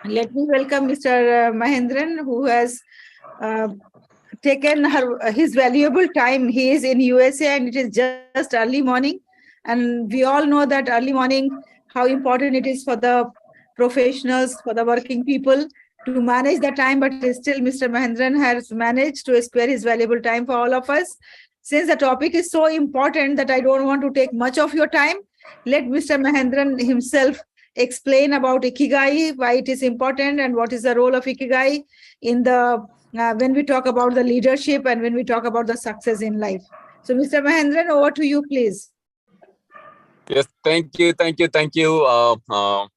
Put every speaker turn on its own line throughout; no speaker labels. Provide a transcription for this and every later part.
Let me welcome Mr. Mahendran, who has uh, taken his valuable time. He is in USA and it is just early morning. And we all know that early morning, how important it is for the professionals, for the working people to manage the time. But still, Mr. Mahendran has managed to spare his valuable time for all of us. Since the topic is so important that I don't want to take much of your time, let Mr. Mahendran himself explain about Ikigai, why it is important, and what is the role of Ikigai in the when we talk about the leadership and when we talk about the success in life. So, Mr. Mahendran, over to you, please.
Yes, thank you,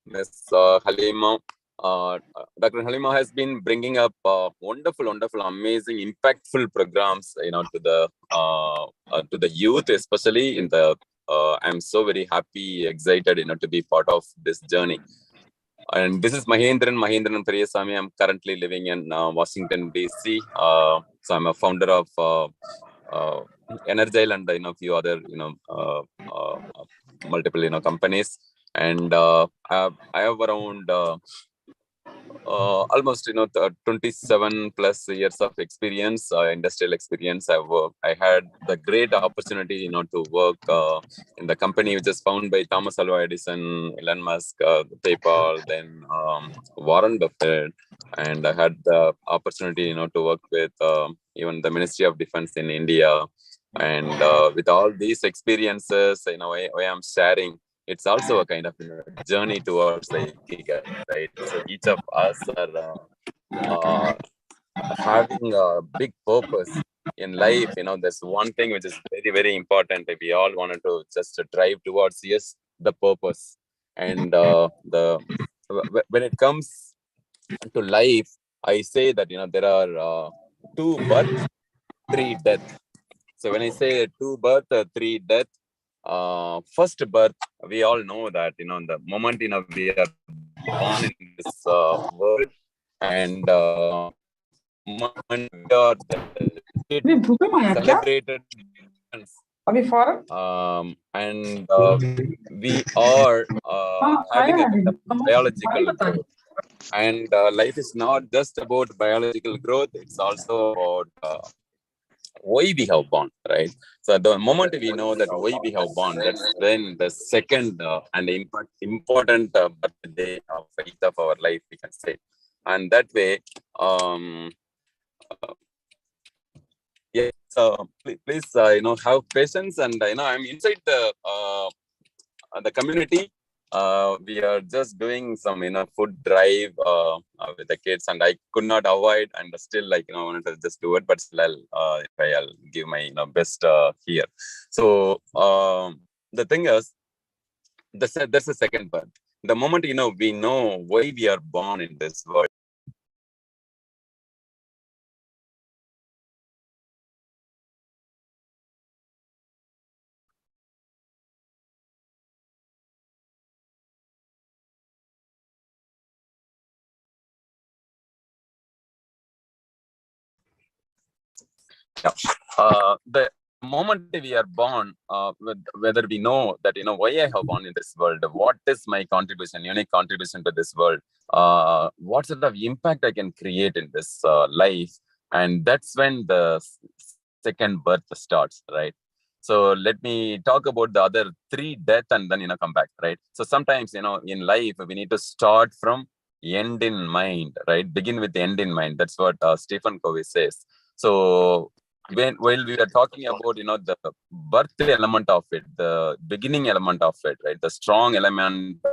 Ms. Halima. Dr. Halima has been bringing up wonderful, amazing, impactful programs, to the youth, especially in the. I'm so very happy, excited, to be part of this journey. And this is Mahendran Periyasamy. I'm currently living in Washington DC. So I'm a founder of Energile and few other multiple companies, and I have around almost 27 plus years of experience, industrial experience. I had the great opportunity to work in the company which is founded by Thomas Alva Edison, Elon Musk, PayPal, then Warren Buffett, and I had the opportunity to work with even the Ministry of Defense in India. And with all these experiences, I am sharing. It's also a kind of journey towards the Ikigai, right? So each of us are having a big purpose in life. There's one thing which is very important. We all wanted to just drive towards, yes, the purpose. And when it comes to life, I say that there are two birth, three death. So when I say two birth, three death, first birth, we all know that the moment we are born in this world, and moment we are celebrated, and we are having a kind of biological growth. And life is not just about biological growth; it's also about why we have born, right? So the moment we know that why we have born, that's when the second and important birthday of each of our life, we can say. And that way, yes, please, have patience. And I'm inside the community. We are just doing some food drive with the kids, and I could not avoid, and still I wanted to just do it, but still I'll give my best here. So the thing is, that's the second part. The moment we know why we are born in this world. The moment we are born, whether we know that why I have born in this world, what is my contribution, unique contribution to this world, what sort of impact I can create in this life, and that's when the second birth starts, right? So let me talk about the other three death, and then come back, right? So sometimes in life we need to start from end in mind, right? Begin with the end in mind. That's what Stephen Covey says. So while we are talking about the birth element of it, the beginning element of it, right, the strong element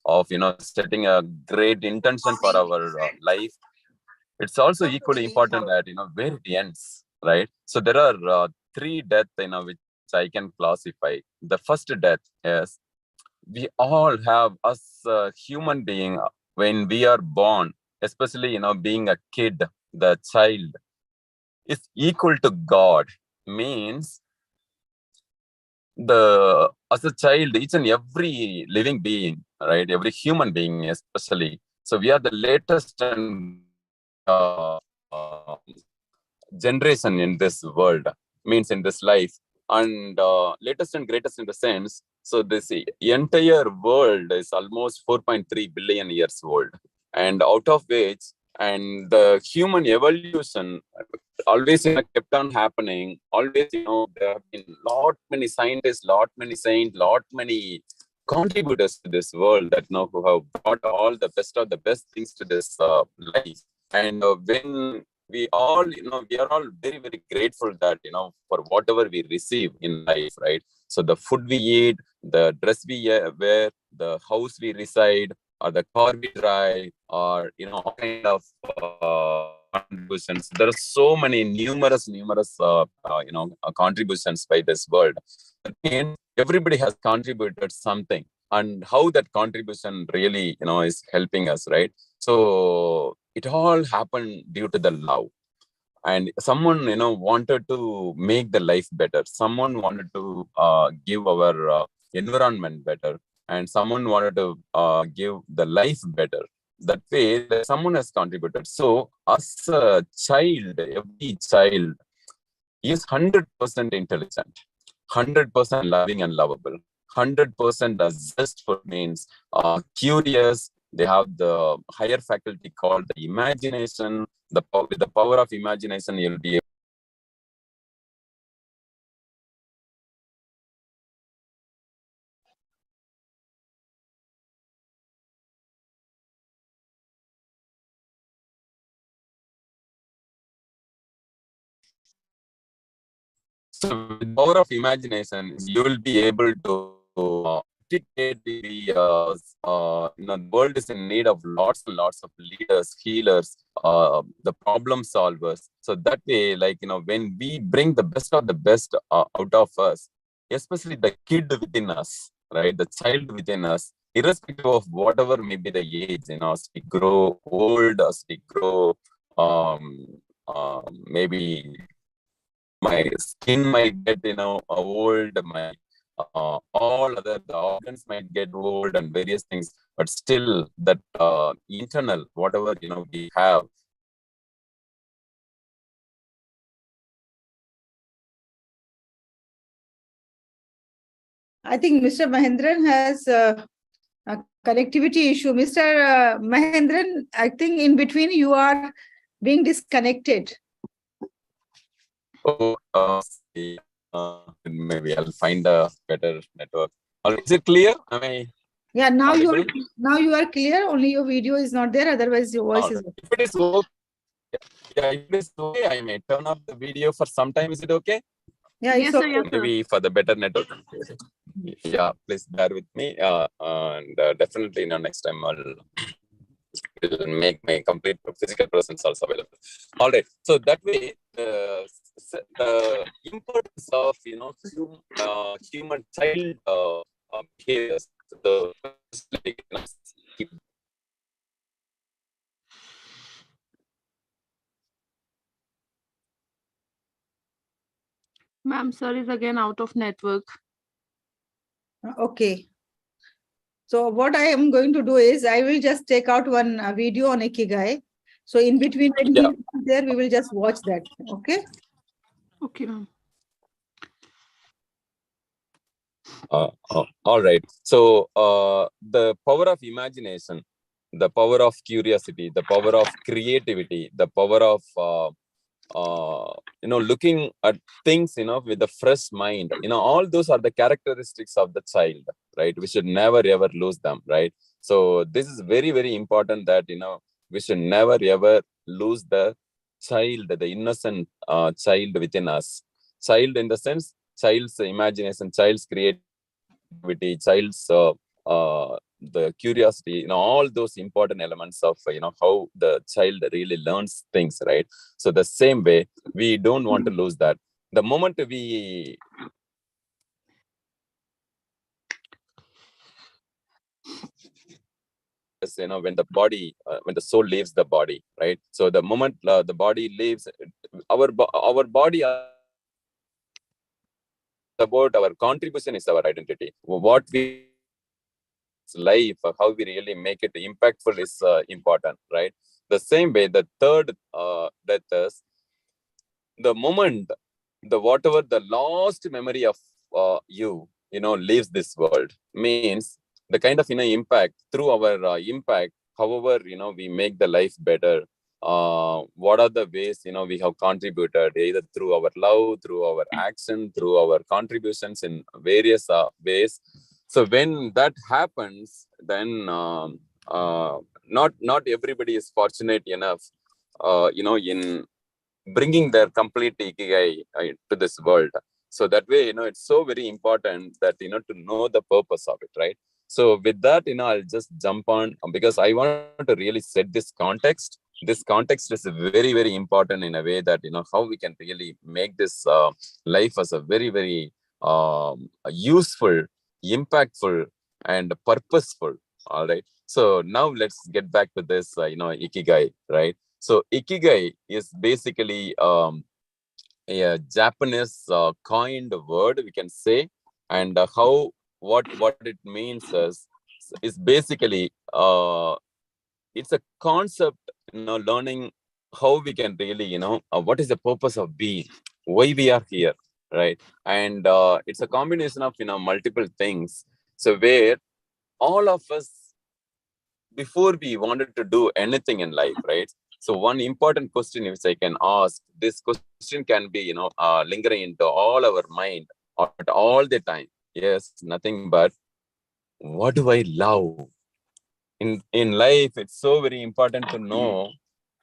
of setting a great intention for our life, it's also equally important that where it ends, right? So there are three deaths which I can classify. The first death is, we all have, as a human being, when we are born, especially being a kid, the child is equal to God. Means as a child, each and every living being, right, every human being especially, so we are the latest and generation in this world, means in this life, and latest and greatest in the sense, so this entire world is almost 4.3 billion years old. and out of which, and the human evolution always kept on happening. Always, there have been lot many scientists, lot many saints, lot many contributors to this world that who have brought all the best of the best things to this life. And when we all, we are all very, very grateful that, for whatever we receive in life, right? So the food we eat, the dress we wear, the house we reside, or the car we drive, or, all kind of contributions. There are so many numerous, contributions by this world. That means everybody has contributed something, and how that contribution really, is helping us, right? So it all happened due to the love. And someone, wanted to make the life better. Someone wanted to give our environment better. And someone wanted to give the life better. That way, someone has contributed. So as a child, every child is 100% intelligent, 100% loving and lovable, 100% zestful, means curious. They have the higher faculty called the imagination. With the power of imagination, you'll be able. So with the power of imagination, you will be able to articulate the world is in need of lots and lots of leaders, healers, the problem solvers. So that way, when we bring the best of the best out of us, especially the kid within us, right, the child within us, irrespective of whatever may be the age, as we grow old, as we grow, maybe my skin might get, old, my all other the organs might get old and various things, but still that internal, whatever, we have.
I think Mr. Mahendran has a connectivity issue. Mr. Mahendran, I think in between you are being disconnected.
Oh, maybe I'll find a better network. Is it clear?
Yeah, now
audible?
you are clear. Only your video is not there. Otherwise, your voice is.
If it is okay, if it is okay, I may turn off the video for some time. Is it okay?
Yeah, it's okay.
Yes, sir.
Maybe for the better network. Yeah, please bear with me. And definitely, next time will make my complete physical presence also available. All right. So that way, the importance of human child behaviors.
Ma'am, sir is again out of network.
Okay. So what I am going to do is I will just take out one video on Ikigai. So in between when he is there, we will just watch that. Okay.
Okay, ma'am.
All right. So the power of imagination, the power of curiosity, the power of creativity, the power of looking at things with a fresh mind, all those are the characteristics of the child, right? We should never ever lose them, right? So this is very, very important that we should never ever lose the child, the innocent child within us. Child in the sense, child's imagination, child's creativity, child's the curiosity, all those important elements of how the child really learns things, right? So the same way, we don't want to lose that. The moment we when the body, when the soul leaves the body, right? So the moment the body leaves, our body about our contribution is our identity. What we life, how we really make it impactful is important, right? The same way, the third death is the moment, whatever the last memory of you leaves this world, means the kind of impact through our impact, however, we make the life better. What are the ways, we have contributed, either through our love, through our action, through our contributions in various ways. So when that happens, then not everybody is fortunate enough, in bringing their complete ikigai to this world. So that way, it's so very important that, to know the purpose of it, right? So with that, I'll just jump on, because I want to really set this context. This context is very, very important in a way that, how we can really make this life as a very, very useful, impactful, and purposeful. All right. So now let's get back to this, ikigai, right? So ikigai is basically a Japanese coined word, we can say, and how what it means is basically it's a concept, learning how we can really, what is the purpose of being, why we are here, right? And it's a combination of multiple things. So where all of us, before we wanted to do anything in life, right? So one important question which I can ask, this question can be, lingering into all our mind at all the time. Yes, nothing but, what do I love? In life, it's so very important to know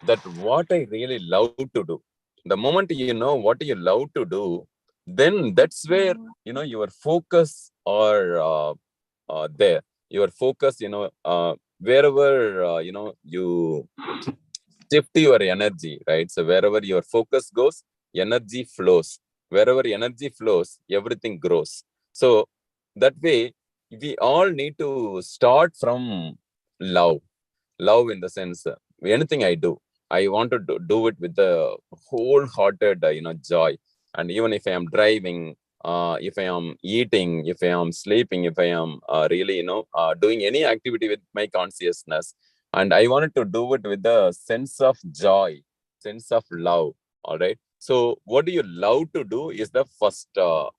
that what I really love to do. The moment you know what you love to do, then that's where, your focus or there. Your focus, wherever, you shift your energy, right? So wherever your focus goes, energy flows. Wherever energy flows, everything grows. So that way, we all need to start from love. Love in the sense, anything I do, I want to do it with the wholehearted, joy. And even if I am driving, if I am eating, if I am sleeping, if I am really, doing any activity with my consciousness, and I wanted to do it with a sense of joy, sense of love. All right. So what do you love to do is the first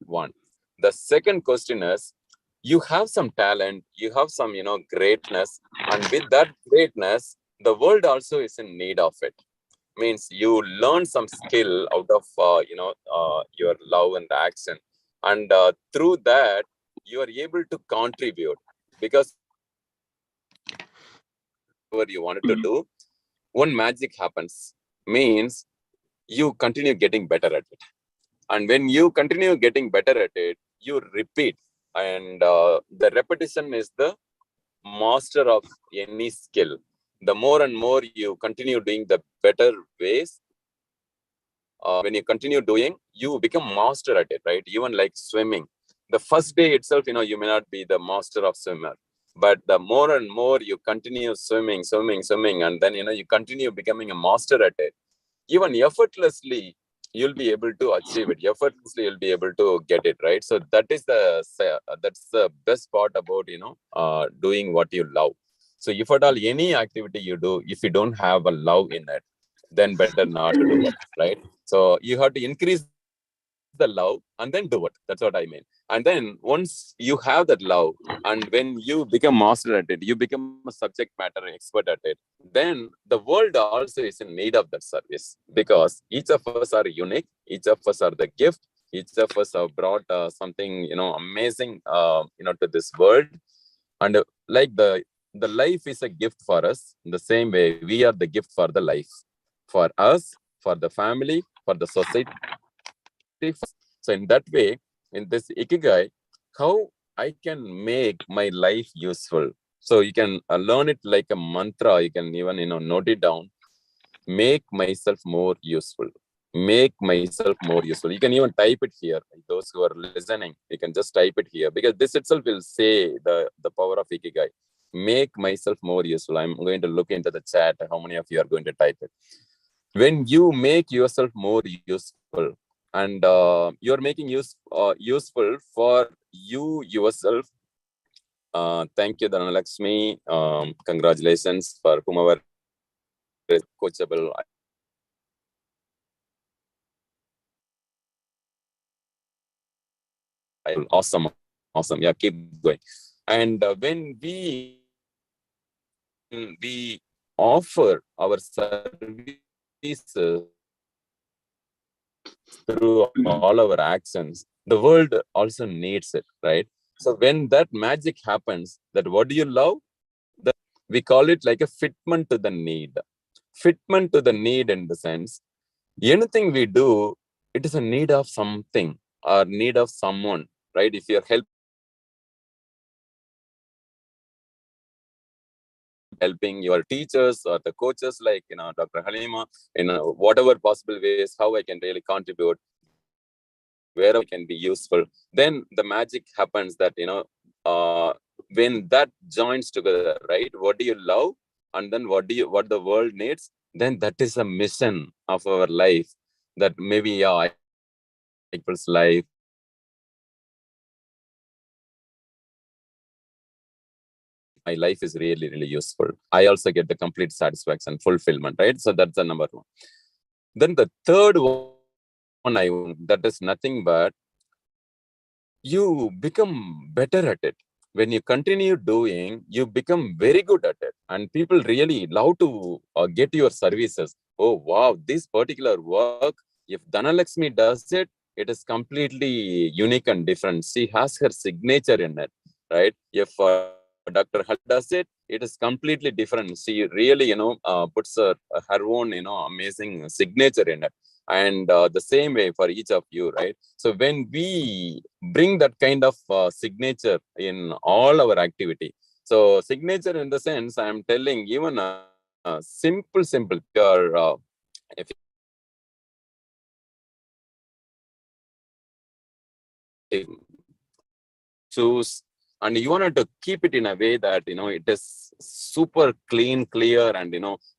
one. The second question is, you have some talent, you have some, greatness, and with that greatness, the world also is in need of it. Means you learn some skill out of, your love and action, and through that, you are able to contribute, because what you wanted to do, one magic happens. Means you continue getting better at it, and when you continue getting better at it, you repeat, and the repetition is the master of any skill. The more and more you continue doing the better ways, when you continue doing, you become master at it, right? Even like swimming, the first day itself, you may not be the master of swimmer, but the more and more you continue swimming, and then, you continue becoming a master at it, even effortlessly, you'll be able to achieve it. Effortlessly, you'll be able to get it, right? So that's the best part about, doing what you love. So if at all any activity you do, if you don't have a love in it, then better not to do it, right? So you have to increase the love and then do it. That's what I mean. And then once you have that love, and when you become master at it, you become a subject matter expert at it, then the world also is in need of that service, because each of us are unique, each of us are the gift, each of us have brought something, amazing, to this world. And like the life is a gift for us, in the same way we are the gift for the life, for us, for the family, for the society. So in that way, in this ikigai, how I can make my life useful. So you can learn it like a mantra. You can even, note it down. Make myself more useful. Make myself more useful. You can even type it here. Those who are listening, you can just type it here, because this itself will say the power of ikigai. Make myself more useful. I'm going to look into the chat. How many of you are going to type it? When you make yourself more useful, and you're making useful for you yourself. Thank you, Dhanalakshmi. Congratulations for whomever is coachable. Awesome. Yeah, keep going. And when we we offer our services through all our actions, the world also needs it, right? So when that magic happens, that what do you love? That we call it like a fitment to the need. Fitment to the need in the sense, anything we do, it is a need of something or need of someone, right? If you're helping your teachers or the coaches like Dr. Halima in whatever possible ways, how I can really contribute, where I can be useful, then the magic happens that when that joins together, right? What do you love, and then what the world needs, then that is a mission of our life. That maybe people's life. My life is really, really useful. I also get the complete satisfaction, fulfillment, right? So that's the number one. Then the third one, that is nothing but you become better at it. When you continue doing, you become very good at it. And people really love to get your services. Oh, wow, this particular work, if Dhanalakshmi does it, it is completely unique and different. She has her signature in it, right? If Dr. Hal does it, it is completely different. She really, puts her own, amazing signature in it. And the same way for each of you, right? So when we bring that kind of signature in all our activity, so signature in the sense, I'm telling even simple, if you choose, and you wanted to keep it in a way that it is super clean, clear, and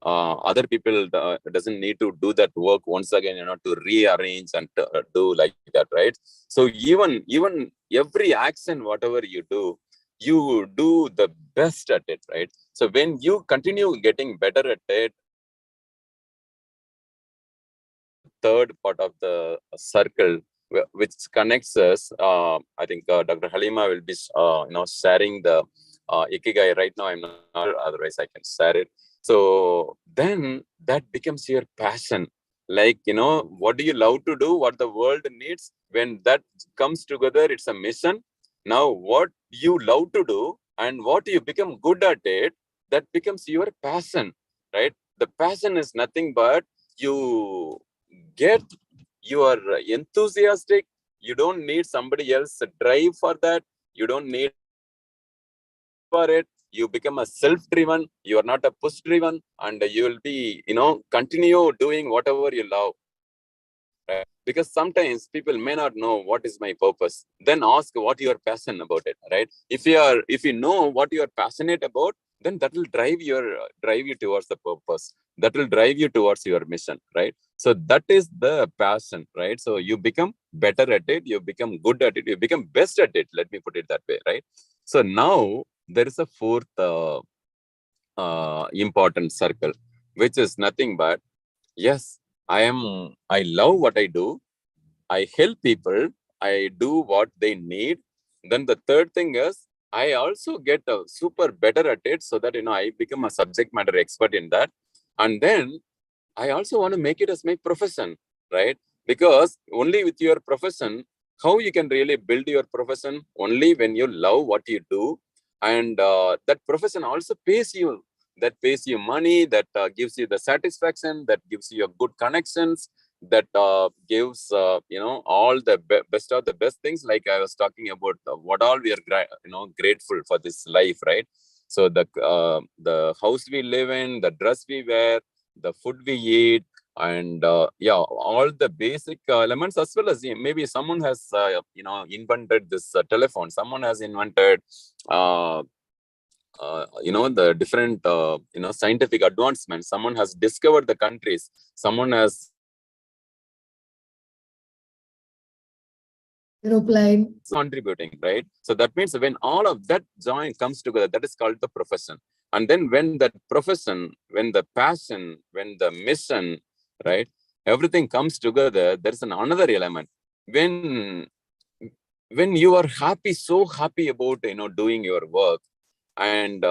other people doesn't need to do that work once again, to rearrange and do like that, right? So even every action, whatever you do the best at it, right? So when you continue getting better at it, third part of the circle which connects us, I think Dr. Halima will be sharing the ikigai right now. I'm not, otherwise I can share it. So then that becomes your passion. Like, what do you love to do, what the world needs? When that comes together, it's a mission. Now what you love to do and what you become good at it, that becomes your passion, right? The passion is nothing but you are enthusiastic. You don't need somebody else drive for that. You don't need for it. You become a self-driven. You are not a push-driven, and you will be, continue doing whatever you love. Right? Because sometimes people may not know what is my purpose. Then ask what you are passionate about it. Right? If you know what you are passionate about, then that will drive you towards the purpose. That will drive you towards your mission. Right? So that is the passion. Right? So you become better at it. You become good at it. You become best at it. Let me put it that way. Right? So now there is a fourth important circle, which is nothing but, yes, I love what I do. I help people. I do what they need. Then the third thing is, I also get super better at it, so that I become a subject matter expert in that. And then I also want to make it as my profession, right? Because only with your profession, how you can really build your profession, only when you love what you do. And that profession also pays you. That pays you money, that gives you the satisfaction, that gives you good connections, that gives, all the best of the best things. Like I was talking about, what all we are, grateful for this life, right? So the house we live in, the dress we wear, the food we eat, and all the basic elements, as well as maybe someone has invented this telephone, someone has invented the different scientific advancements, someone has discovered the countries, someone has
aeroplane
contributing, right? So that means when all of that join comes together, that is called the profession. And then when that profession, when the passion, when the mission, right, everything comes together, there's another element. When you are happy, so happy about doing your work, and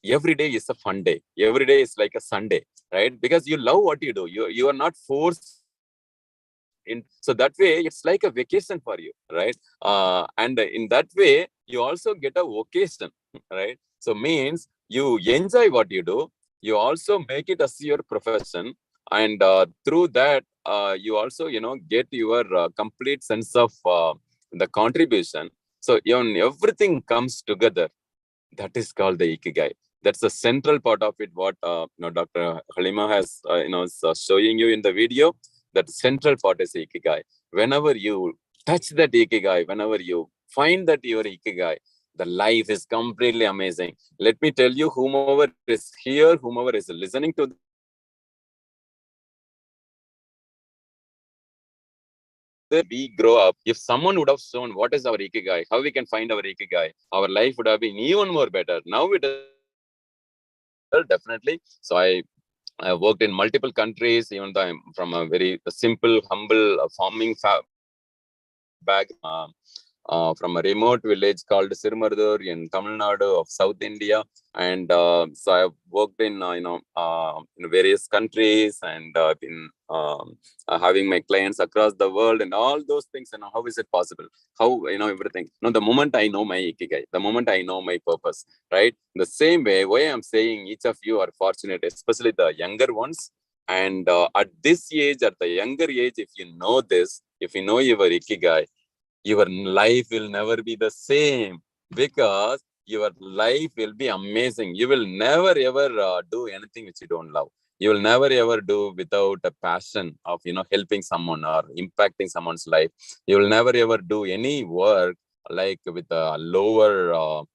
every day is a fun day. Every day is like a Sunday, right? Because you love what you do. You are not forced in. So that way, it's like a vacation for you, right? And in that way, you also get a vocation, right? So means you enjoy what you do. You also make it as your profession, and through that, you also get your complete sense of the contribution. So everything comes together. That is called the ikigai. That's the central part of it. What Dr. Halima has is showing you in the video. That central part is ikigai. Whenever you touch that ikigai, whenever you find that your ikigai, the life is completely amazing. Let me tell you, whomever is here, whomever is listening to we grow up, if someone would have shown what is our ikigai, how we can find our ikigai, our life would have been even more better. Now it is definitely. So I worked in multiple countries, even though I'm from a very simple, humble farming background. From a remote village called Sirumardur in Tamil Nadu of South India. And so I've worked in, in various countries, and been having my clients across the world and all those things. How is it possible? How, everything. The moment I know my ikigai, the moment I know my purpose, right? The same way, why I'm saying each of you are fortunate, especially the younger ones. And at this age, at the younger age, if you know this, if you know your ikigai, your life will never be the same, because your life will be amazing. You will never ever do anything which you don't love. You will never ever do without a passion of helping someone or impacting someone's life. You will never ever do any work like with a lower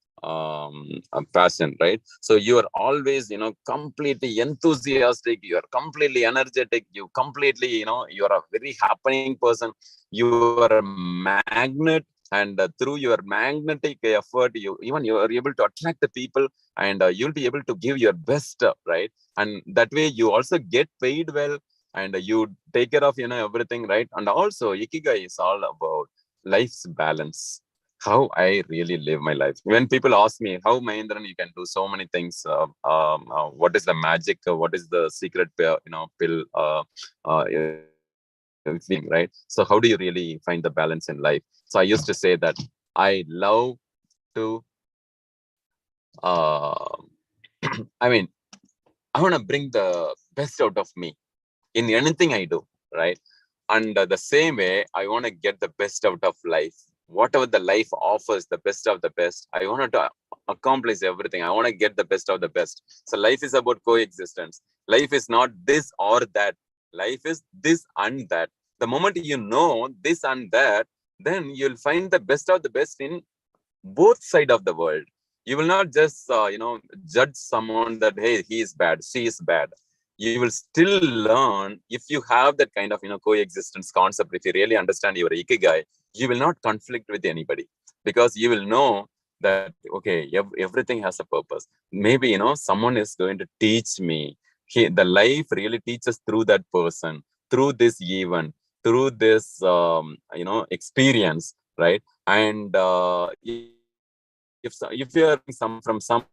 passion, right? So you are always completely enthusiastic, you are completely energetic, you completely you are a very happening person. You are a magnet, and through your magnetic effort, you are able to attract the people, and you'll be able to give your best, right? And that way you also get paid well, and you take care of everything, right? And also ikigai is all about life's balance. How I really live my life. When people ask me, how Mahendran, you can do so many things, what is the magic, what is the secret pill, right? So how do you really find the balance in life? So I used to say that I love to I mean, I want to bring the best out of me in anything I do, right? And the same way, I want to get the best out of life. Whatever the life offers, the best of the best, I want to accomplish everything. I want to get the best of the best. So life is about coexistence. Life is not this or that. Life is this and that. The moment you know this and that, then you'll find the best of the best in both sides of the world. You will not just judge someone that, hey, he is bad, she is bad. You will still learn. If you have that kind of coexistence concept, if you really understand your ikigai, you will not conflict with anybody, because you will know that, okay, everything has a purpose. Maybe someone is going to teach me. The life really teaches through that person, through this event, through this experience, right? And if you are from someone,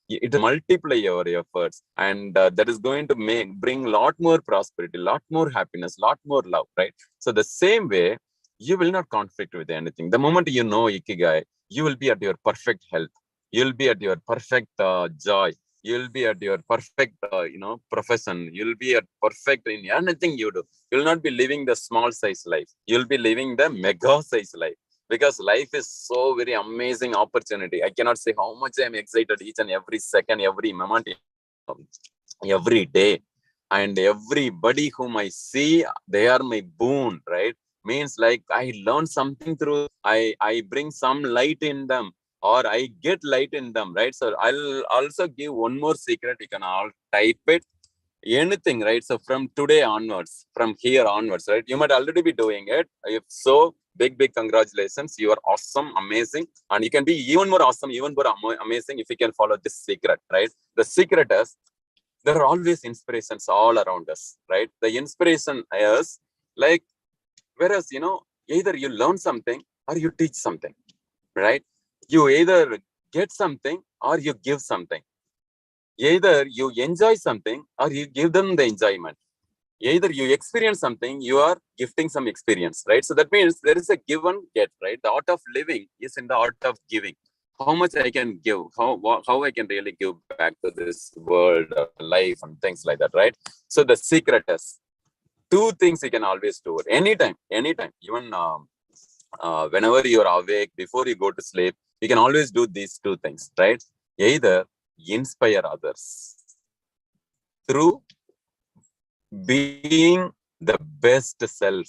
it will multiply your efforts, and that is going to bring a lot more prosperity, lot more happiness, lot more love, right? So the same way, you will not conflict with anything. The moment you know ikigai, you will be at your perfect health, you'll be at your perfect joy, you'll be at your perfect profession, you'll be at perfect in anything you do. You'll not be living the small size life, you'll be living the mega size life, because life is so very amazing opportunity. I cannot say how much I'm excited each and every second, every moment, every day. And everybody whom I see, they are my boon, right? Means like I learn something through, I bring some light in them, or I get light in them, right? So I'll also give one more secret. You can all type it, anything, right? So from today onwards, from here onwards, right? You might already be doing it. If so, big congratulations. You are awesome, amazing, and you can be even more awesome, even more amazing if you can follow this secret, right? The secret is, there are always inspirations all around us, right? The inspiration is like, whereas either you learn something or you teach something. right? You either get something or you give something. Either you enjoy something or you give them the enjoyment. Either you experience something, you are gifting some experience, right? So that means there is a give and get, right? The art of living is in the art of giving. How much I can give, how I can really give back to this world, life, and things like that, right? So the secret is two things you can always do it anytime, even whenever you're awake, before you go to sleep, you can always do these two things, right? Either inspire others through being the best self,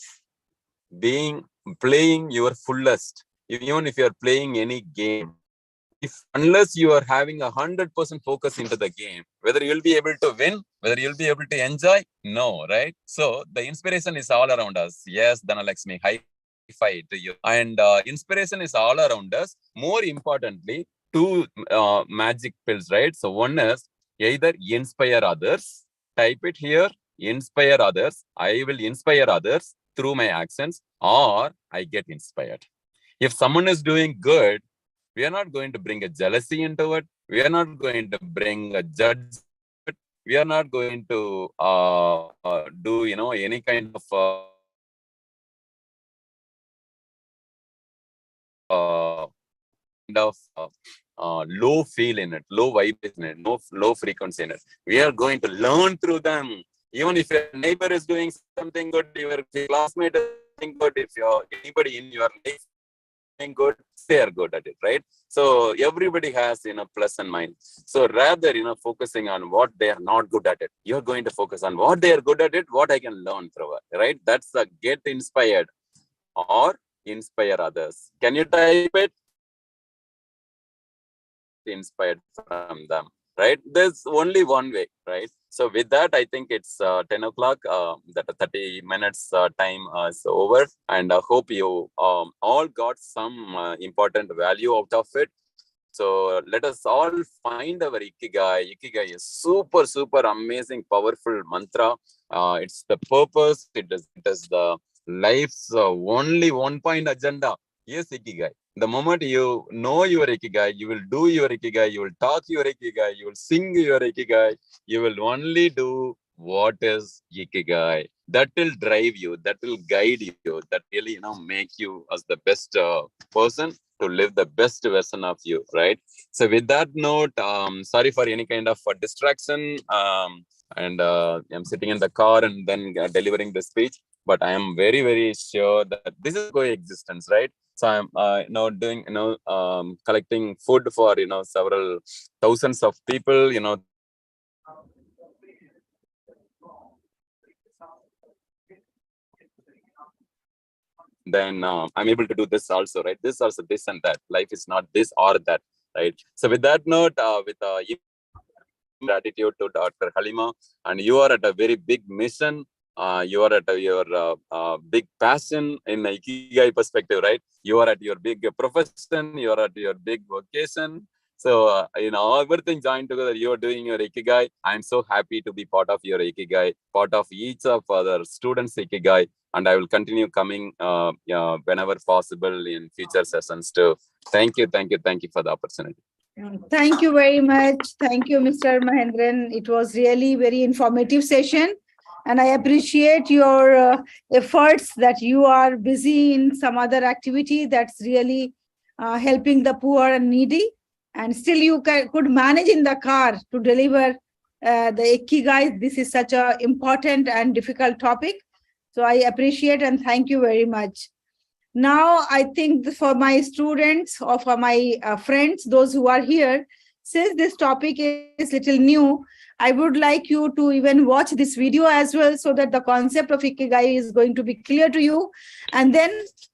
playing your fullest. Even if you're playing any game, unless you are having 100% focus into the game, whether you'll be able to win, whether you'll be able to enjoy, no, right? So the inspiration is all around us. Yes, Dhanalakshmi, high five to you. And inspiration is all around us. More importantly, two magic pills, right? So one is either inspire others, type it here, inspire others. I will inspire others through my actions, or I get inspired. If someone is doing good, we are not going to bring a jealousy into it. We are not going to bring a judgment. We are not going to do, any kind of low feel in it, low vibration in it, no low frequency in it. We are going to learn through them. Even if your neighbor is doing something good, your classmate is doing good, if anybody in your life good, they are good at it, right? So everybody has plus and minus. So rather focusing on what they are not good at it, you're going to focus on what they are good at it, what I can learn through it, right? That's the get inspired or inspire others. Can you type it? Inspired from them, right? There's only one way, right? So with that, I think it's 10 o'clock. That 30 minutes time is over, and I hope you all got some important value out of it. So let us all find our Ikigai. Ikigai is super, super amazing, powerful mantra. It's the purpose. It is the life's only one-point agenda. Yes, Ikigai. The moment you know your Ikigai, you will do your Ikigai, you will talk your Ikigai, you will sing your Ikigai, you will only do what is Ikigai. That will drive you, that will guide you, that really, make you as the best person to live the best version of you, right? So with that note, sorry for any kind of distraction. And I'm sitting in the car and then delivering the speech, but I am very, very sure that this is coexistence, right? So I'm doing collecting food for several thousands of people, then I'm able to do this also, right? This also, this and that. Life is not this or that, right? So with that note, with gratitude to Dr. Halima, and you are at a very big mission. You are at your big passion in the Ikigai perspective, right? You are at your big profession, you are at your big vocation. So, everything joined together, you're doing your Ikigai. I'm so happy to be part of your Ikigai, part of each of other students' Ikigai. And I will continue coming whenever possible in future sessions too. Thank you for the opportunity.
Thank you very much. Thank you, Mr. Mahendran. It was really very informative session. And I appreciate your efforts that you are busy in some other activity that's really helping the poor and needy. And still you could manage in the car to deliver the Ikigai. This is such an important and difficult topic. So I appreciate and thank you very much. Now, I think for my students or for my friends, those who are here, since this topic is little new, I would like you to even watch this video as well so that the concept of Ikigai is going to be clear to you. And then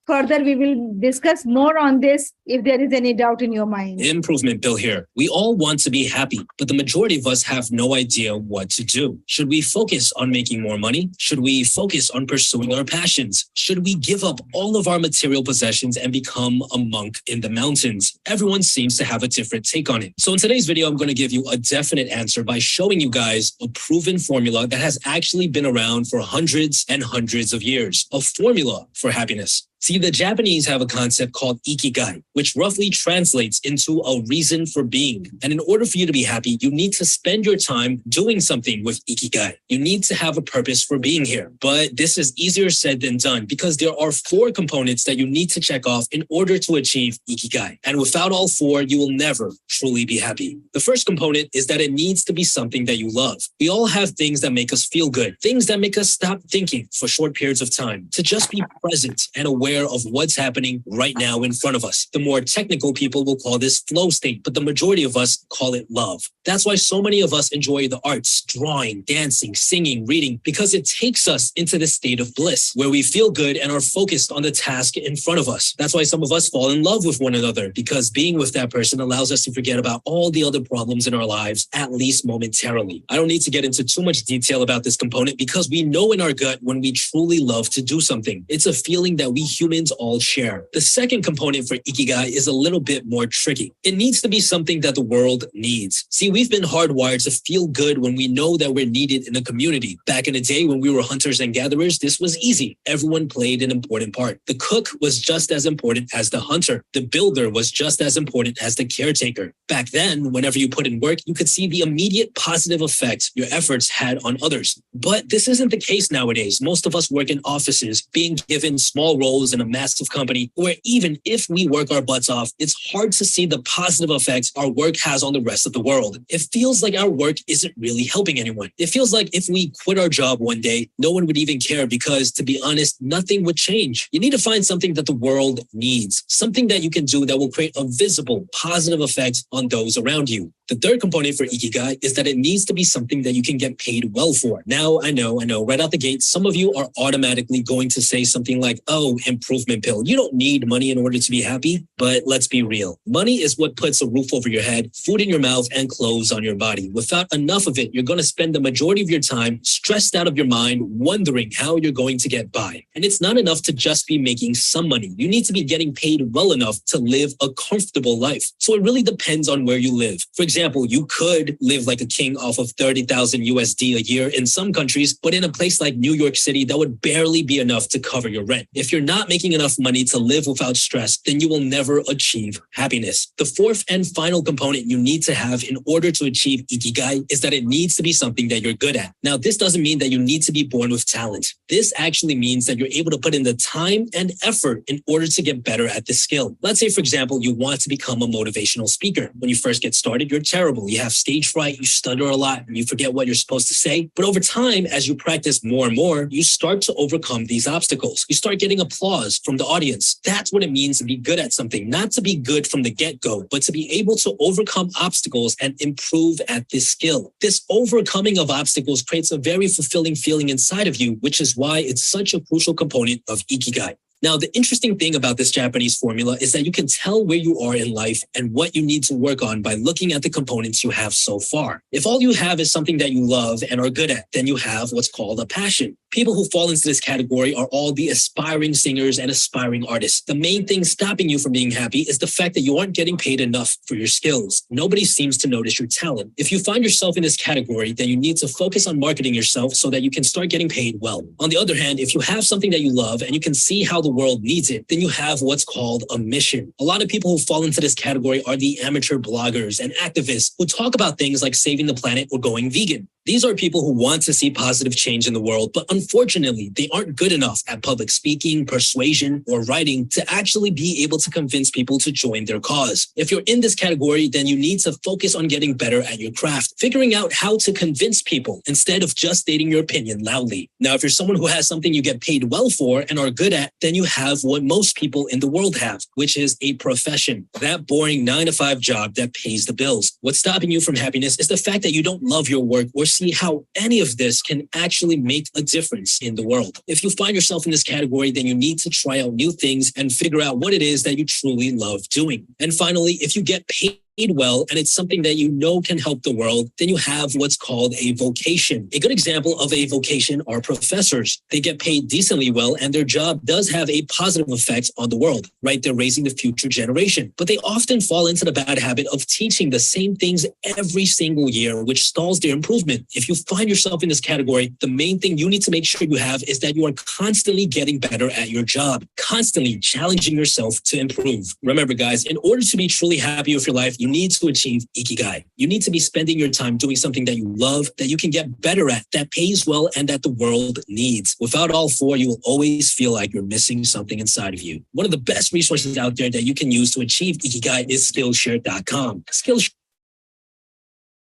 further, we will discuss more on this if there is any doubt in your mind.
Improvement Bill here. We all want to be happy, but the majority of us have no idea what to do. Should we focus on making more money? Should we focus on pursuing our passions? Should we give up all of our material possessions and become a monk in the mountains? Everyone seems to have a different take on it. So in today's video, I'm going to give you a definite answer by showing you guys a proven formula that has actually been around for hundreds and hundreds of years. A formula for happiness. See, the Japanese have a concept called ikigai, which roughly translates into a reason for being. And in order for you to be happy, you need to spend your time doing something with ikigai. You need to have a purpose for being here. But this is easier said than done because there are 4 components that you need to check off in order to achieve ikigai. And without all 4, you will never truly be happy. The first component is that it needs to be something that you love. We all have things that make us feel good, things that make us stop thinking for short periods of time, to just be present and aware of what's happening right now in front of us. The more technical people will call this flow state, but the majority of us call it love. That's why so many of us enjoy the arts, drawing, dancing, singing, reading, because it takes us into this state of bliss where we feel good and are focused on the task in front of us. That's why some of us fall in love with one another, because being with that person allows us to forget about all the other problems in our lives, at least momentarily. I don't need to get into too much detail about this component because we know in our gut when we truly love to do something. It's a feeling that we humans all share. The second component for ikigai is a little bit more tricky. It needs to be something that the world needs. See, we've been hardwired to feel good when we know that we're needed in a community. Back in the day when we were hunters and gatherers, this was easy. Everyone played an important part. The cook was just as important as the hunter. The builder was just as important as the caretaker. Back then, whenever you put in work, you could see the immediate positive effect your efforts had on others. But this isn't the case nowadays. Most of us work in offices, being given small roles in a massive company, where even if we work our butts off, it's hard to see the positive effects our work has on the rest of the world. It feels like our work isn't really helping anyone. It feels like if we quit our job one day, no one would even care because, to be honest, nothing would change. You need to find something that the world needs, something that you can do that will create a visible, positive effect on those around you. The third component for ikigai is that it needs to be something that you can get paid well for. Now, I know, right out the gate, some of you are automatically going to say something like, oh, improvement pill. You don't need money in order to be happy. But let's be real. Money is what puts a roof over your head, food in your mouth, and clothes on your body. Without enough of it, you're going to spend the majority of your time stressed out of your mind, wondering how you're going to get by. And it's not enough to just be making some money. You need to be getting paid well enough to live a comfortable life. So it really depends on where you live. For example, you could live like a king off of 30,000 USD a year in some countries, but in a place like New York City, that would barely be enough to cover your rent. If you're not making enough money to live without stress, then you will never achieve happiness. The fourth and final component you need to have in order to achieve ikigai is that it needs to be something that you're good at. Now, this doesn't mean that you need to be born with talent. This actually means that you're able to put in the time and effort in order to get better at this skill. Let's say, for example, you want to become a motivational speaker. When you first get started, you're terrible. You have stage fright, you stutter a lot, and you forget what you're supposed to say. But over time, as you practice more and more, you start to overcome these obstacles. You start getting applause from the audience. That's what it means to be good at something. Not to be good from the get-go, but to be able to overcome obstacles and improve at this skill. This overcoming of obstacles creates a very fulfilling feeling inside of you, which is why it's such a crucial component of ikigai. Now, the interesting thing about this Japanese formula is that you can tell where you are in life and what you need to work on by looking at the components you have so far. If all you have is something that you love and are good at, then you have what's called a passion. People who fall into this category are all the aspiring singers and aspiring artists. The main thing stopping you from being happy is the fact that you aren't getting paid enough for your skills. Nobody seems to notice your talent. If you find yourself in this category, then you need to focus on marketing yourself so that you can start getting paid well. On the other hand, if you have something that you love and you can see how the world needs it, then you have what's called a mission. A lot of people who fall into this category are the amateur bloggers and activists who talk about things like saving the planet or going vegan. These are people who want to see positive change in the world, but unfortunately, they aren't good enough at public speaking, persuasion, or writing to actually be able to convince people to join their cause. If you're in this category, then you need to focus on getting better at your craft, figuring out how to convince people instead of just stating your opinion loudly. Now, if you're someone who has something you get paid well for and are good at, then you have what most people in the world have, which is a profession. That boring 9-to-5 job that pays the bills. What's stopping you from happiness is the fact that you don't love your work or see how any of this can actually make a difference in the world. If you find yourself in this category, then you need to try out new things and figure out what it is that you truly love doing. And finally, if you get paid well, and it's something that you know can help the world, then you have what's called a vocation. A good example of a vocation are professors. They get paid decently well, and their job does have a positive effect on the world, right? They're raising the future generation. But they often fall into the bad habit of teaching the same things every single year, which stalls their improvement. If you find yourself in this category, the main thing you need to make sure you have is that you are constantly getting better at your job, constantly challenging yourself to improve. Remember, guys, in order to be truly happy with your life, you need to achieve Ikigai. You need to be spending your time doing something that you love, that you can get better at, that pays well, and that the world needs. Without all four, you will always feel like you're missing something inside of you. One of the best resources out there that you can use to achieve Ikigai is Skillshare.com. Skillshare.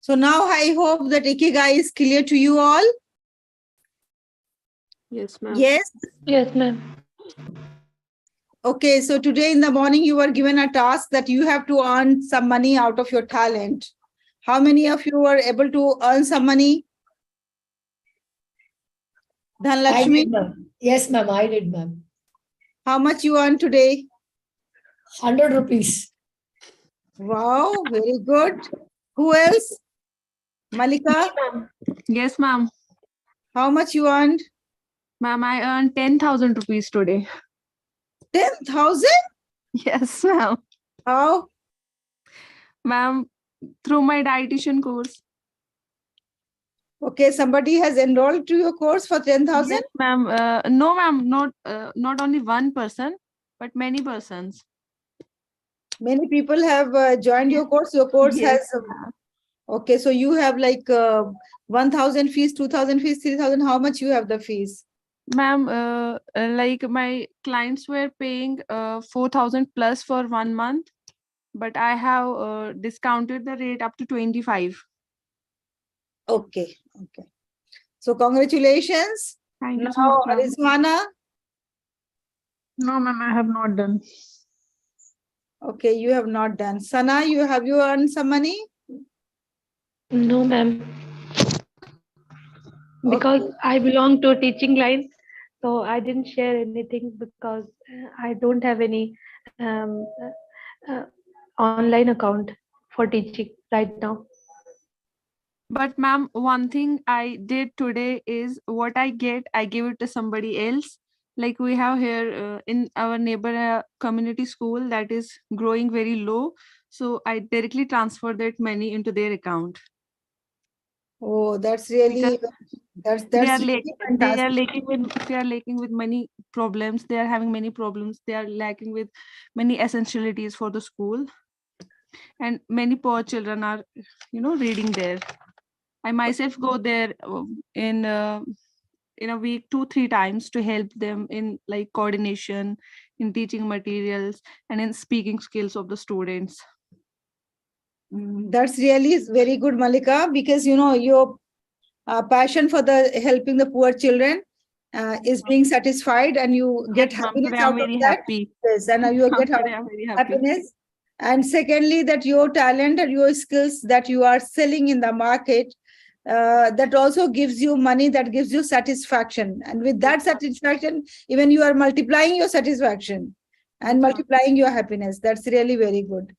So now I hope that Ikigai is clear to you all.
Yes, ma'am.
Yes.
Yes, ma'am.
Okay, so today in the morning you were given a task that you have to earn some money out of your talent. How many of you were able to earn some money?
I
Dhanlakshmi,
did, ma'am. Yes, ma'am, I did, ma'am.
how much you earned today?
100 rupees.
Wow, very good. Who else? Malika,
Yes, ma'am.
how much you earned?
Ma'am, I earned 10,000 rupees today.
10,000?
Yes, ma'am.
How?
Ma'am, through my dietitian course.
Okay, somebody has enrolled to your course for 10,000?
Yes, ma'am. No, ma'am. Not only one person, but many persons.
Many people have joined your course. Your course
Yes,
has, okay, so you have like 1,000 fees, 2,000 fees, 3,000. How much you have the fees?
ma'am. Like my clients were paying 4,000 plus for 1 month, but I have discounted the rate up to 25.
Okay, okay. So congratulations.
Thank you so
Now,
much, ma'am.
Arismana,
No, ma'am, I have not done.
okay, you have not done. Sana, have you earned some money?
No, ma'am. Because I belong to a teaching line, so I didn't share anything because I don't have any online account for teaching right now.
But ma'am, one thing I did today is what I get, I give it to somebody else. Like we have here in our neighbor community school that is growing very low. So I directly transfer that money into their account.
Oh, that's really, that's
They are
really
lacking with many problems. They are having many problems. They are lacking with many essentialities for the school. And many poor children are, reading there. I myself go there in a week 2-3 times to help them in like coordination, in teaching materials, and in speaking skills of the students.
That's really very good, Malika, because your passion for the helping the poor children is being satisfied, and you get
Yes, ma'am.
happiness
Today I'm
out of
very
that.
happy.
Yes, and you get
Today I'm very happy.
happiness. And secondly, that your talent and your skills that you are selling in the market, that also gives you money, that gives you satisfaction. And with that satisfaction, even you are multiplying your satisfaction and multiplying your happiness. That's really very good.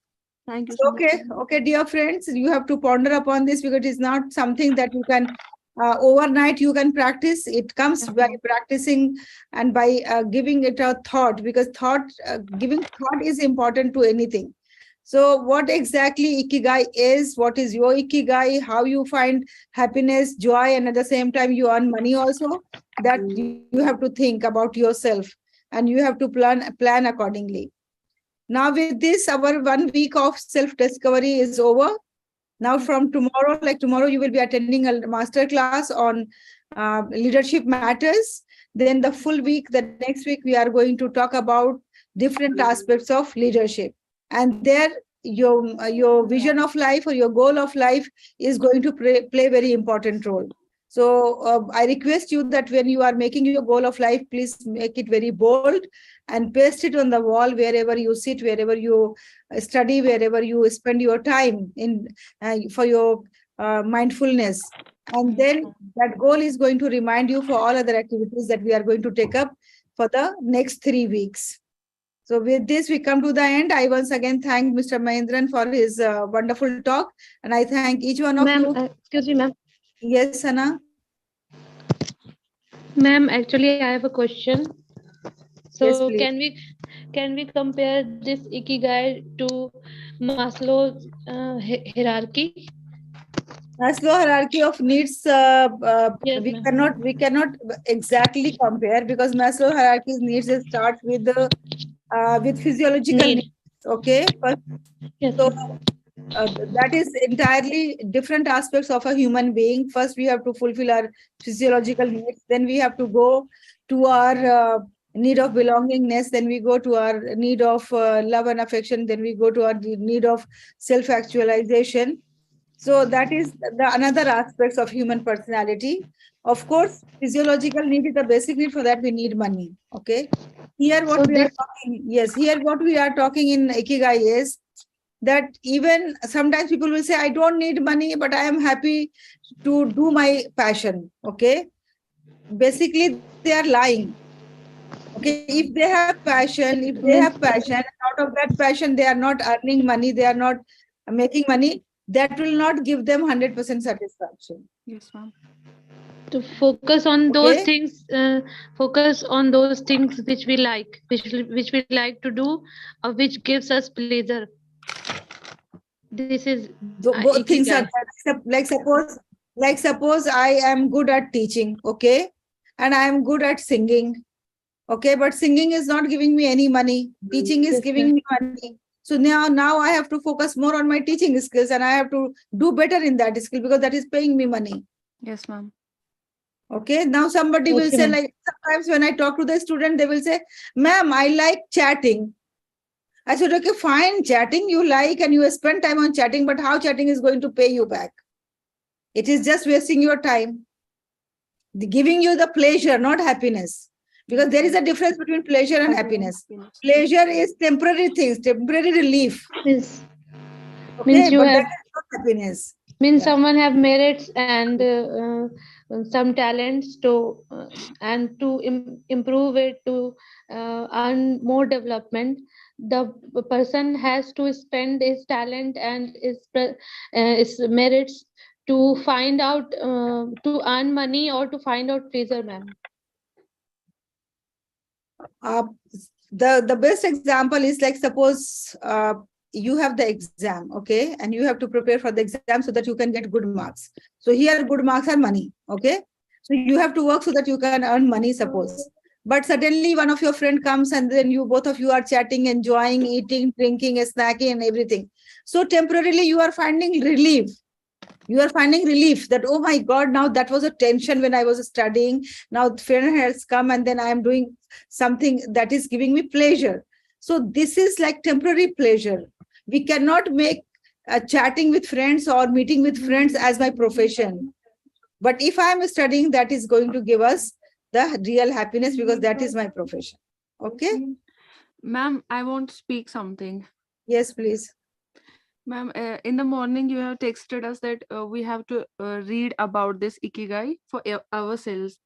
Thank you so much.
Okay, dear friends, you have to ponder upon this because it's not something that you can overnight you can practice. It comes by practicing and by giving it a thought, because giving thought is important to anything. So what exactly Ikigai is, what is your Ikigai, how you find happiness, joy, and at the same time you earn money also, that you have to think about yourself and you have to plan accordingly. Now with this, our 1 week of self-discovery is over. Now from tomorrow you will be attending a master class on leadership matters. Then the full week, the next week, we are going to talk about different aspects of leadership. And there, your vision of life or your goal of life is going to play a very important role. So I request you that when you are making your goal of life, please make it very bold and paste it on the wall wherever you sit, wherever you study, wherever you spend your time in for your mindfulness. And then that goal is going to remind you for all other activities that we are going to take up for the next 3 weeks. So with this, we come to the end. I once again thank Mr. Mahendran for his wonderful talk. And I thank each one of
Ma'am,
you.
excuse me, ma'am.
Yes, Sana.
Ma'am, actually, I have a question. So
Yes, please.
can we compare this ikigai to Maslow's hierarchy?
Maslow hierarchy of needs,
Yes,
we
ma'am.
cannot exactly compare, because Maslow hierarchy needs start with physiological
Need.
needs. Okay, first,
Yes,
so
ma'am.
that is entirely different aspects of a human being. First, we have to fulfill our physiological needs. Then we have to go to our need of belongingness. Then we go to our need of love and affection. Then we go to our need of self-actualization. So that is the another aspects of human personality. Of course, physiological need is the basic need. For that we need money. Okay. Here what
So
we are
this
talking, yes, here what we are talking in Ikigai is that even sometimes people will say, I don't need money, but I am happy to do my passion. Okay. Basically, they are lying. Okay. If they have passion, out of that passion, they are not earning money, they are not making money, that will not give them 100% satisfaction.
Yes, ma'am.
to focus on those
Okay.
things, focus on those things which we like, which we like to do, or which gives us pleasure. This is
Both things are
ikigai.
there. Like suppose I am good at teaching, okay, and I am good at singing, okay, but singing is not giving me any money, teaching is
Yes,
giving
ma'am.
me money. So now I have to focus more on my teaching skills, and I have to do better in that skill, because that is paying me money.
Yes, ma'am.
Okay, now somebody will
Okay,
say,
ma'am.
like, sometimes when I talk to the student, they will say, ma'am, I like chatting. I said, okay, fine, chatting you like, and you spend time on chatting, but how chatting is going to pay you back? It is just wasting your time, giving you the pleasure, not happiness. Because there is a difference between pleasure and happiness. Pleasure is temporary things, temporary relief.
Means
Okay,
you
but that
have,
is not happiness.
means
Yeah.
someone have merits and some talents to and to improve it, to earn more development. The person has to spend his talent and his merits to find out, to earn money or to find out pleasure, ma'am.
Uh, the best example is, like, suppose you have the exam, okay, and you have to prepare for the exam so that you can get good marks. So here good marks are money, okay, so you have to work so that you can earn money, suppose. But suddenly one of your friend comes, and then you both of you are chatting, enjoying, eating, drinking, snacking, and everything. So temporarily you are finding relief. You are finding relief that, oh my God, now that was a tension when I was studying. Now friend has come, and then I am doing something that is giving me pleasure. So this is like temporary pleasure. We cannot make chatting with friends or meeting with friends as my profession. But if I am studying, that is going to give us the real happiness, because that is my profession. Okay?
Ma'am, I want to speak something.
Yes, please.
Ma'am, in the morning you have texted us that we have to read about this ikigai for ourselves.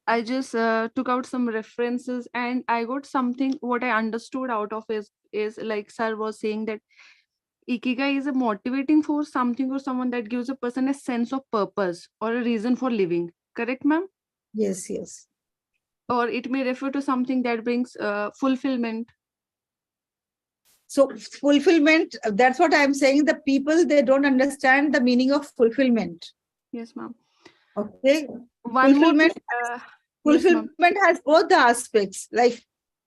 I just took out some references, and I got something. What I understood out of is like sir was saying that ikigai is a motivating force, something or someone that gives a person a sense of purpose or a reason for living. Correct, ma'am?
Yes, yes.
Or it may refer to something that brings fulfillment.
So fulfillment, that's what I'm saying. The people, they don't understand the meaning of fulfillment.
Yes, ma'am.
Okay.
One more
Fulfillment,
thing, yes, ma'am.
fulfillment has both the aspects. Like,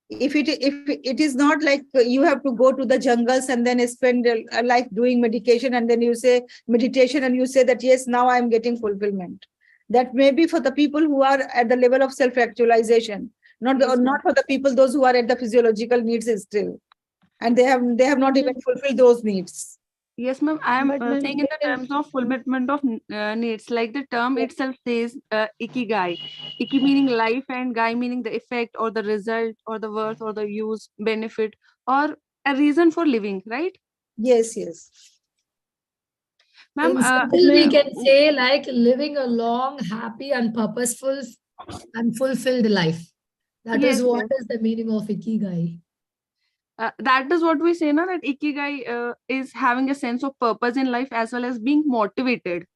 if it is not like you have to go to the jungles and then spend a life doing meditation, and then you say meditation, and you say that, yes, now I'm getting fulfillment. That may be for the people who are at the level of self-actualization, not
Yes, ma'am.
not for the people, those who are at the physiological needs still, and they have not even fulfilled those needs.
Yes, ma'am. I am
But ma'am,
saying in the terms of fulfillment of needs, like the term itself says ikigai. Iki meaning life, and gai meaning the effect or the result or the worth or the use, benefit, or a reason for living, right?
Yes, yes.
Ma'am,
In simple, we can say like living a long, happy and purposeful and fulfilled life. That
Yes,
is what
yes.
is the meaning of Ikigai.
That is what we say now, that Ikigai is having a sense of purpose in life as well as being motivated.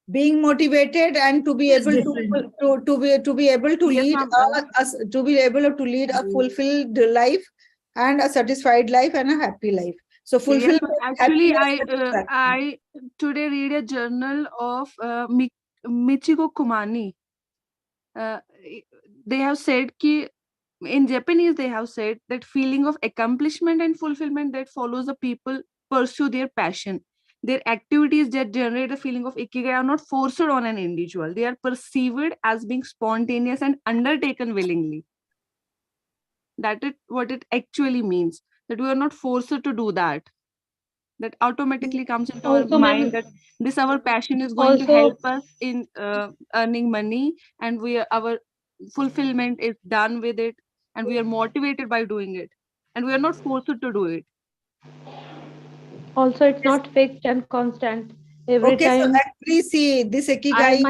Being motivated and to be
Yes,
able
different.
to be able to
Yes,
lead
ma'am.
to be able to lead a fulfilled life and a satisfied life and a happy life. So
Yes,
fulfillment,
ma'am. Actually,
happiness, satisfaction.
I today read a journal of Michiko Kumani. They have said ki, in Japanese, they have said that feeling of accomplishment and fulfillment that follows the people pursue their passion. Their activities that generate a feeling of ikigai are not forced on an individual. They are perceived as being spontaneous and undertaken willingly. That is what it actually means. That we are not forced to do that. That automatically comes into our
Also,
mind
ma'am,
that this our passion is going to
also,
help us in earning money, and our fulfillment is done with it, and we are motivated by doing it, and we are not forced to do it.
also it's
Yes.
not fixed and constant. Every
Okay, so
time
actually see this Ikigai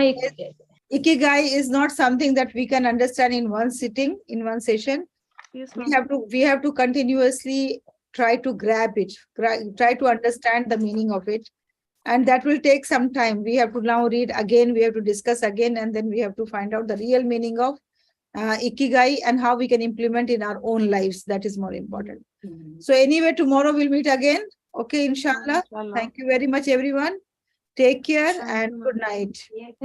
is not something that we can understand in one sitting, in one session.
Yes,
We
ma'am.
have to continuously try to grab it, try to understand the meaning of it. And that will take some time. We have to now read again, we have to discuss again, and then we have to find out the real meaning of Ikigai and how we can implement in our own lives. That is more important. So anyway, tomorrow we'll meet again. Okay, inshallah.
Inshallah.
Thank you very much, everyone. Take care
Thank
and
you, ma'am.
good night.
Thank